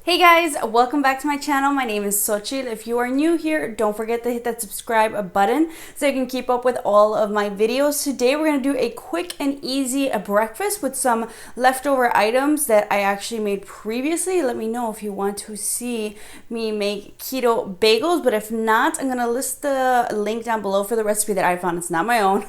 Hey guys, welcome back to my channel. My name is Xochitl. If you are new here, don't forget to hit that subscribe button so you can keep up with all of my videos. Today we're going to do a quick and easy breakfast with some leftover items that I actually made previously. Let me know if you want to see me make keto bagels, but if not, I'm going to list the link down below for the recipe that I found. It's not my own,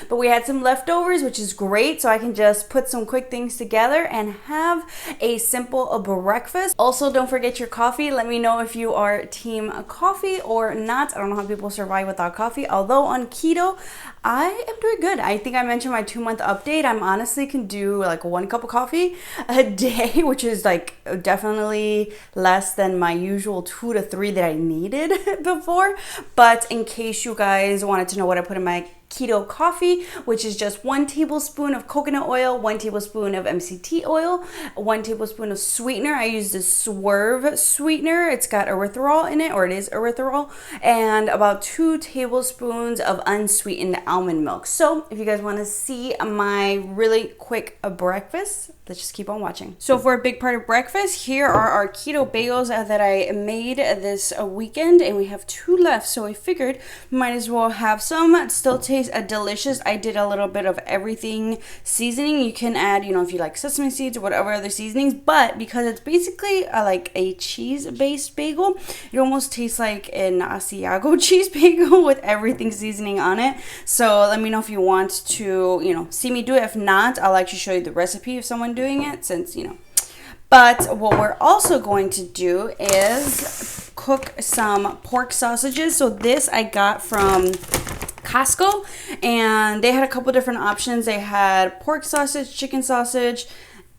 but we had some leftovers, which is great, so I can just put some quick things together and have a simple breakfast. Also, don't forget your coffee. Let me know if you are team coffee or not. I don't know how people survive without coffee. Although on keto, I am doing good. I think I mentioned my 2-month update. I'm honestly can do like 1 cup of coffee a day, which is like definitely less than my usual 2 to 3 that I needed before. But in case you guys wanted to know what I put in my Keto Coffee, which is just 1 tablespoon of coconut oil, 1 tablespoon of MCT oil, 1 tablespoon of sweetener. I use this Swerve sweetener. It's got erythritol in it, or it is erythritol, and about 2 tablespoons of unsweetened almond milk. So if you guys want to see my really quick breakfast, let's just keep on watching. So for a big part of breakfast, here are our keto bagels that I made this weekend, and we have 2 left, so I figured might as well have some. It still tastes delicious. I did a little bit of everything seasoning. You can add, if you like sesame seeds or whatever other seasonings, but because it's basically like a cheese-based bagel, it almost tastes like an Asiago cheese bagel with everything seasoning on it. So let me know if you want to, see me do it. If not, I'll actually show you the recipe of someone doing it, since, But what we're also going to do is cook some pork sausages. So this I got from Costco, and they had a couple different options. They had pork sausage, chicken sausage,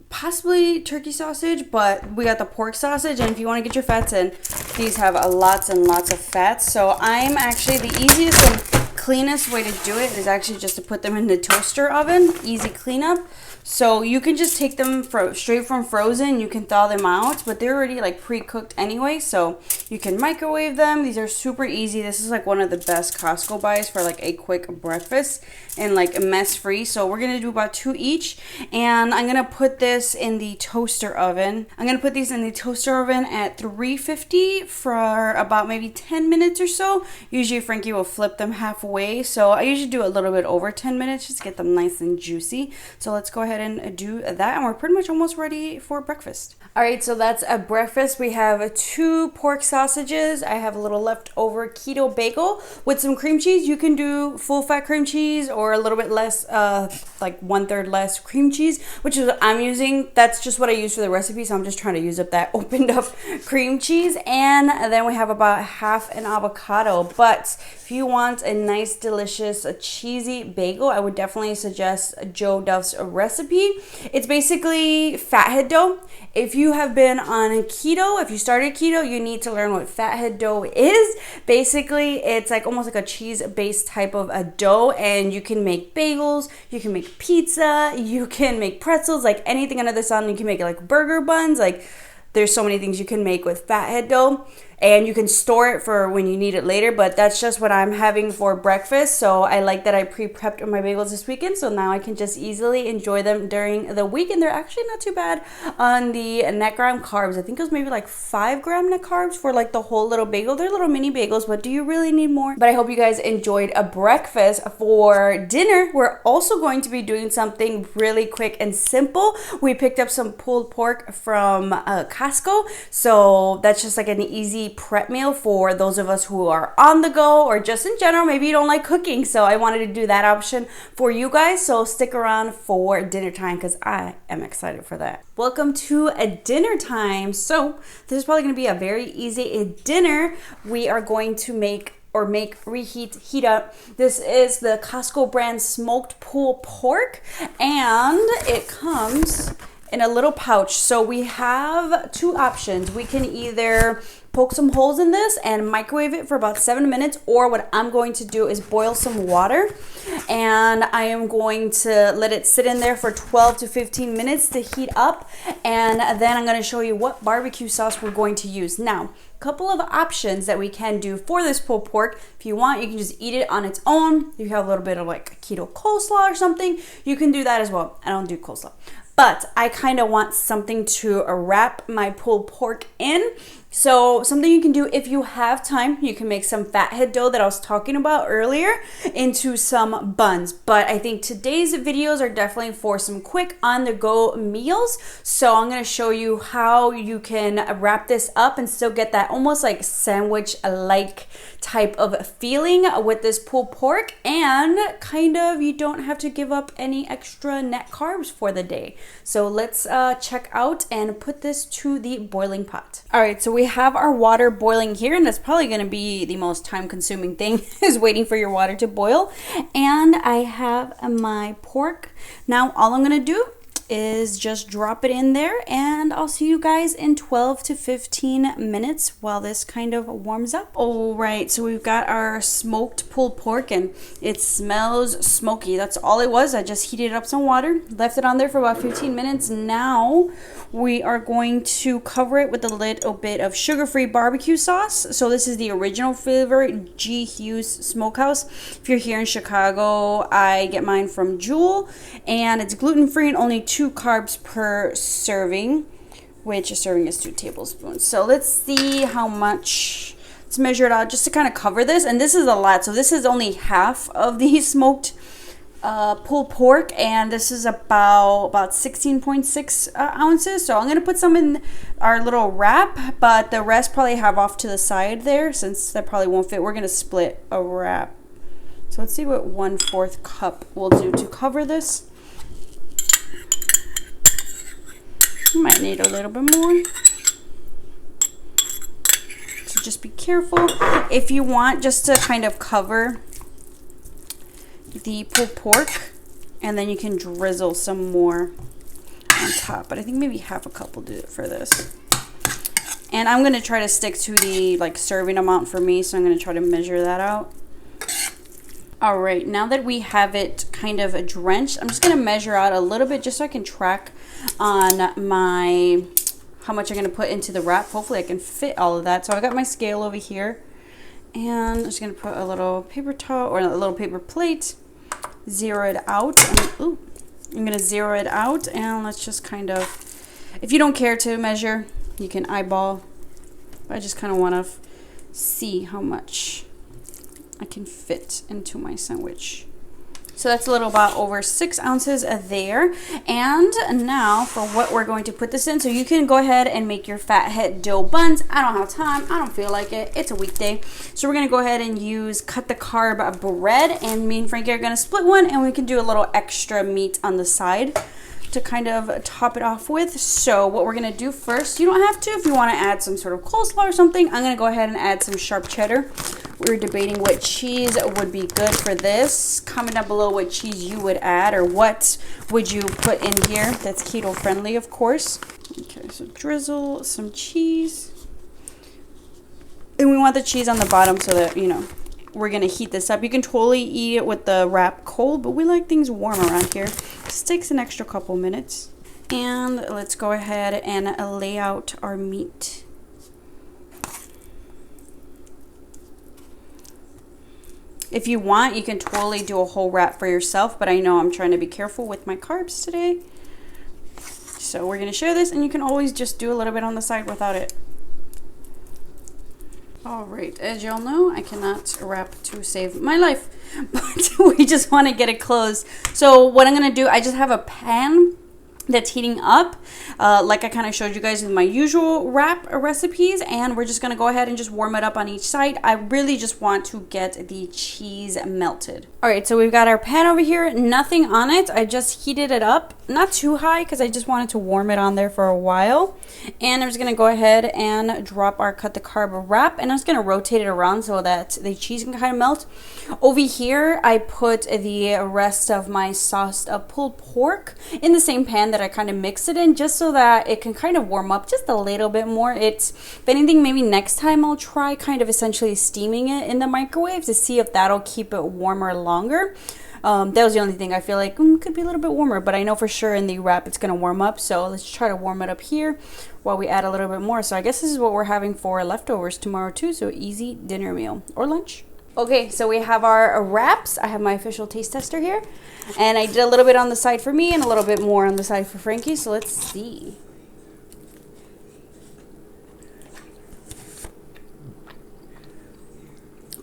possibly turkey sausage, but we got the pork sausage. And if you want to get your fats in, these have lots and lots of fats. So I'm actually, the easiest and cleanest way to do it is actually just to put them in the toaster oven. Easy cleanup. So you can just take them straight from frozen. You can thaw them out, but they're already like pre-cooked anyway, so you can microwave them. These are super easy. This is like one of the best Costco buys for like a quick breakfast and like mess-free. So we're gonna do about 2 each, and I'm gonna put this in the toaster oven. I'm gonna put these in the toaster oven at 350 for about maybe 10 minutes or so. Usually Frankie will flip them halfway, so I usually do a little bit over 10 minutes just to get them nice and juicy. So let's go ahead and do that, and we're pretty much almost ready for breakfast. All right, so that's a breakfast. We have 2 pork sausages. I have a little leftover keto bagel with some cream cheese. You can do full fat cream cheese or a little bit less, like 1/3 less cream cheese, which is what I'm using. That's just what I use for the recipe, so I'm just trying to use up that opened up cream cheese. And then we have about half an avocado. But if you want a nice, delicious, cheesy bagel, I would definitely suggest Joe Duff's recipe. It's basically fathead dough. If you have been on keto, if you started keto, you need to learn what fathead dough is. Basically, it's like almost like a cheese-based type of a dough, and you can make bagels, you can make pizza, you can make pretzels, like anything under the sun. You can make like burger buns, like there's so many things you can make with fathead dough. And you can store it for when you need it later, but that's just what I'm having for breakfast. So I like that I pre-prepped my bagels this weekend, so now I can just easily enjoy them during the week. And they're actually not too bad on the net gram carbs. I think it was maybe like 5 gram net carbs for like the whole little bagel. They're little mini bagels, but do you really need more? But I hope you guys enjoyed a breakfast. For dinner, we're also going to be doing something really quick and simple. We picked up some pulled pork from Costco, so that's just like an easy prep meal for those of us who are on the go, or just in general, maybe you don't like cooking. So I wanted to do that option for you guys. So stick around for dinner time, because I am excited for that. Welcome to a dinner time. So this is probably going to be a very easy dinner. We are going to heat up. This is the Costco brand smoked pulled pork, and it comes in a little pouch. So we have 2 options. We can either poke some holes in this and microwave it for about 7 minutes, or what I'm going to do is boil some water, and I am going to let it sit in there for 12 to 15 minutes to heat up, and then I'm going to show you what barbecue sauce we're going to use. Now, couple of options that we can do for this pulled pork. If you want, you can just eat it on its own. You have a little bit of like keto coleslaw or something, you can do that as well. I don't do coleslaw. but I kind of want something to wrap my pulled pork in. So something you can do if you have time, you can make some fathead dough that I was talking about earlier into some buns. But I think today's videos are definitely for some quick on-the-go meals. So I'm going to show you how you can wrap this up and still get that almost like sandwich-like type of feeling with this pulled pork, and kind of you don't have to give up any extra net carbs for the day. So let's check out and put this to the boiling pot. All right, so we have our water boiling here, and that's probably going to be the most time-consuming thing is waiting for your water to boil. And I have my pork. Now all I'm going to do is just drop it in there, and I'll see you guys in 12 to 15 minutes while this kind of warms up. All right, so we've got our smoked pulled pork, and it smells smoky. That's all it was. I just heated up some water, left it on there for about 15 minutes. Now we are going to cover it with a little bit of sugar-free barbecue sauce. So this is the original flavor, G. Hughes Smokehouse. If you're here in Chicago, I get mine from Jewel, and it's gluten-free and only 2 carbs per serving, which a serving is 2 tablespoons. So let's see how much. Let's measure it out just to kind of cover this, and this is a lot. So this is only half of the smoked pulled pork, and this is about 16.6 ounces. So I'm gonna put some in our little wrap, but the rest probably have off to the side there, since that probably won't fit. We're gonna split a wrap. So let's see what 1/4 cup will do to cover this. You might need a little bit more. So just be careful. If you want just to kind of cover the pulled pork, and then you can drizzle some more on top. But I think maybe half a cup will do it for this. And I'm gonna try to stick to the serving amount for me, so I'm gonna try to measure that out. All right, now that we have it kind of drenched, I'm just gonna measure out a little bit just so I can track on how much I'm gonna put into the wrap. Hopefully I can fit all of that. So I got my scale over here, and I'm just gonna put a little paper towel or a little paper plate, zero it out. I'm gonna zero it out, and let's just kind of, if you don't care to measure, you can eyeball. I just kind of want to see how much I can fit into my sandwich. So that's a little about over 6 ounces there. And now for what we're going to put this in. So you can go ahead and make your fathead dough buns. I don't have time. I don't feel like it. It's a weekday. So we're going to go ahead and cut the carb bread. And me and Frankie are going to split one. And we can do a little extra meat on the side to kind of top it off with. So what we're going to do first, you don't have to if you want to add some sort of coleslaw or something. I'm going to go ahead and add some sharp cheddar. We were debating what cheese would be good for this. Comment down below what cheese you would add, or what would you put in here that's keto friendly, of course. Okay, so drizzle some cheese. And we want the cheese on the bottom so that, we're going to heat this up. You can totally eat it with the wrap cold, but we like things warm around here. This takes an extra couple minutes. And let's go ahead and lay out our meat. If you want, you can totally do a whole wrap for yourself, but I know I'm trying to be careful with my carbs today. So we're going to share this, and you can always just do a little bit on the side without it. All right, as y'all know, I cannot wrap to save my life, but we just want to get it closed. So what I'm going to do, I just have a pan that's heating up, like I kind of showed you guys with my usual wrap recipes, and we're just going to go ahead and just warm it up on each side. I really just want to get the cheese melted. All right, so we've got our pan over here, nothing on it. I just heated it up, not too high because I just wanted to warm it on there for a while. And I'm just going to go ahead and drop our cut the carb wrap, and I'm just going to rotate it around so that the cheese can kind of melt. Over here, I put the rest of my sauced up pulled pork in the same pan that I kind of mixed it in, just so that it can kind of warm up just a little bit more. If anything, maybe next time I'll try kind of essentially steaming it in the microwave to see if that'll keep it warmer longer. That was the only thing I feel like could be a little bit warmer, but I know for sure in the wrap it's going to warm up. So let's try to warm it up here while we add a little bit more. So I guess this is what we're having for leftovers tomorrow too. So easy dinner meal or lunch. Okay, so we have our wraps. I have my official taste tester here. And I did a little bit on the side for me and a little bit more on the side for Frankie. So let's see.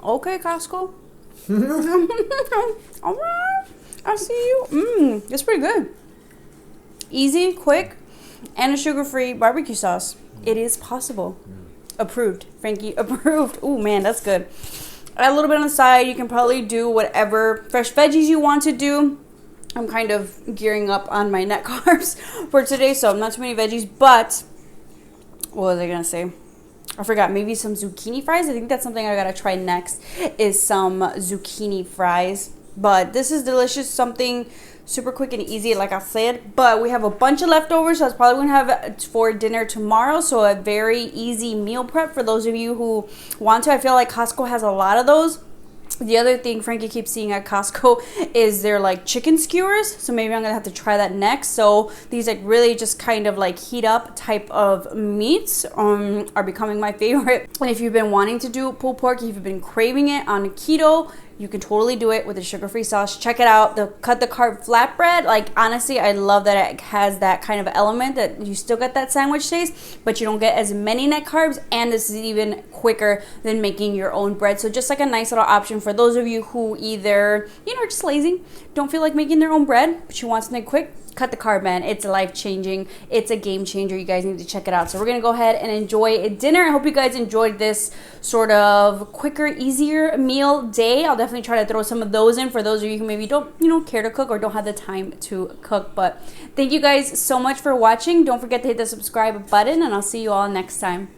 Okay, Costco. All right, I see you. It's pretty good. Easy, quick, and a sugar-free barbecue sauce. It is possible. Approved, Frankie. Approved. Oh man, that's good. Add a little bit on the side. You can probably do whatever fresh veggies you want to do. I'm kind of gearing up on my net carbs for today, so not too many veggies. But what was I gonna say? I forgot. Maybe some zucchini fries. I think that's something I gotta try next, is some zucchini fries. But this is delicious. Something super quick and easy, like I said. But we have a bunch of leftovers, so I was probably gonna have it for dinner tomorrow. So a very easy meal prep for those of you who want to. I feel like Costco has a lot of those. The other thing Frankie keeps seeing at Costco is their like chicken skewers. So maybe I'm gonna have to try that next. So these like really just kind of like heat up type of meats are becoming my favorite. And if you've been wanting to do pulled pork, if you've been craving it on keto, you can totally do it with a sugar-free sauce. Check it out. The cut the carb flatbread. Like honestly, I love that it has that kind of element that you still get that sandwich taste, but you don't get as many net carbs, and this is even quicker than making your own bread. So just like a nice little option for those of you who either, you know, are just lazy, don't feel like making their own bread, but you want something quick. Cut the carb, man. It's life-changing. It's a game changer. You guys need to check it out. So we're going to go ahead and enjoy dinner. I hope you guys enjoyed this sort of quicker, easier meal day. I'll definitely try to throw some of those in for those of you who maybe don't, you know, care to cook or don't have the time to cook. But thank you guys so much for watching. Don't forget to hit the subscribe button, and I'll see you all next time.